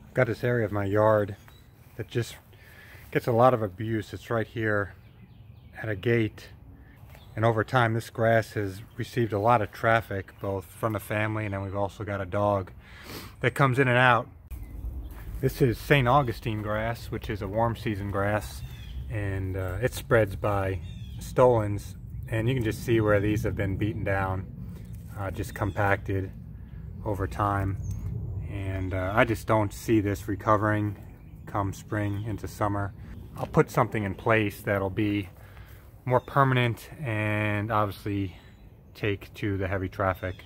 I've got this area of my yard that just gets a lot of abuse. It's right here at a gate, and over time this grass has received a lot of traffic, both from the family, and then we've also got a dog that comes in and out. This is St. Augustine grass, which is a warm season grass, and it spreads by stolons, and you can just see where these have been beaten down, just compacted over time. And I just don't see this recovering come spring into summer. I'll put something in place that'll be more permanent and obviously take to the heavy traffic.